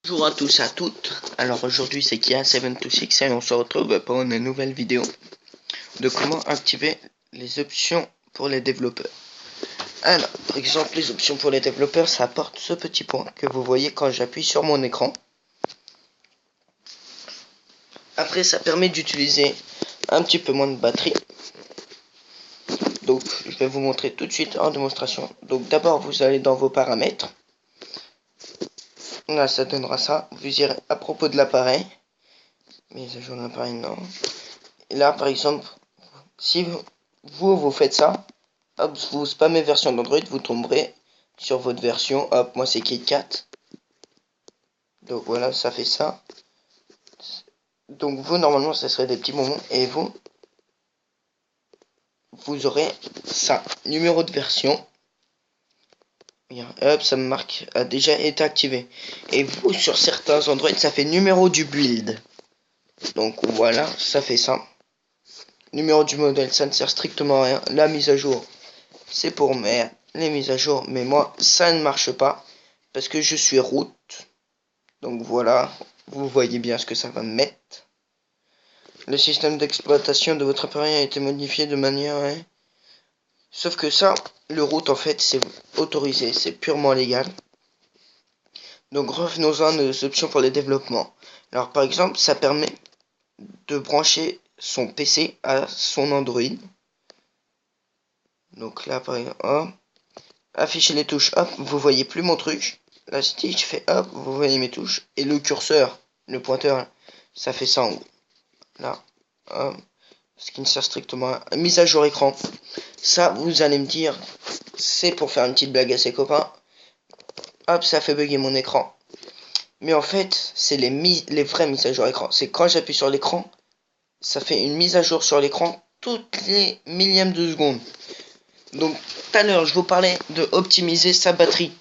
Bonjour à tous et à toutes. Alors aujourd'hui c'est Kia726 et on se retrouve pour une nouvelle vidéo de comment activer les options pour les développeurs. Alors par exemple les options pour les développeurs, ça apporte ce petit point que vous voyez quand j'appuie sur mon écran. Après ça permet d'utiliser un petit peu moins de batterie. Donc je vais vous montrer tout de suite en démonstration. Donc d'abord vous allez dans vos paramètres. Là ça donnera ça. Vous irez à propos de l'appareil. Mise à jour de l'appareil, non. Et là par exemple, si vous faites ça, hop, vous spammez version d'Android, vous tomberez sur votre version. Hop, moi c'est KitKat. Donc voilà, ça fait ça. Donc vous normalement ça serait des petits moments et vous aurez ça, numéro de version. Bien, hop, ça me marque a déjà été activé. Et vous sur certains Android ça fait numéro du build. Donc voilà, ça fait ça. Numéro du modèle, ça ne sert strictement à rien. La mise à jour, c'est pour les mises à jour, mais moi ça ne marche pas parce que je suis root. Donc voilà, vous voyez bien ce que ça va me mettre. Le système d'exploitation de votre appareil a été modifié de manière... Sauf que ça, le root en fait c'est autorisé, c'est purement légal. Donc revenons-en à nos options pour les développements. Alors par exemple, ça permet de brancher son PC à son Android. Donc là par exemple, hop, afficher les touches, hop, vous voyez plus mon truc. La Stitch fait hop, vous voyez mes touches. Et le curseur, le pointeur, ça fait ça en haut. Là, hop, ce qui ne sert strictement à mise à jour écran. Ça, vous allez me dire, c'est pour faire une petite blague à ses copains. Hop, ça fait bugger mon écran. Mais en fait, c'est les vraies mises à jour écran. C'est quand j'appuie sur l'écran, ça fait une mise à jour sur l'écran toutes les millièmes de seconde. Donc, tout à l'heure, je vous parlais de optimiser sa batterie.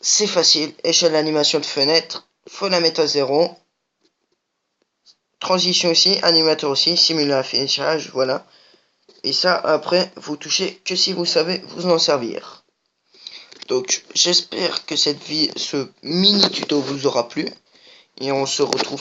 C'est facile. Échelle d'animation de fenêtre, faut la mettre à 0. Transition aussi, animateur aussi, simuler affichage, voilà. Et ça, après, vous touchez que si vous savez vous en servir. Donc, j'espère que ce mini tuto vous aura plu. Et on se retrouve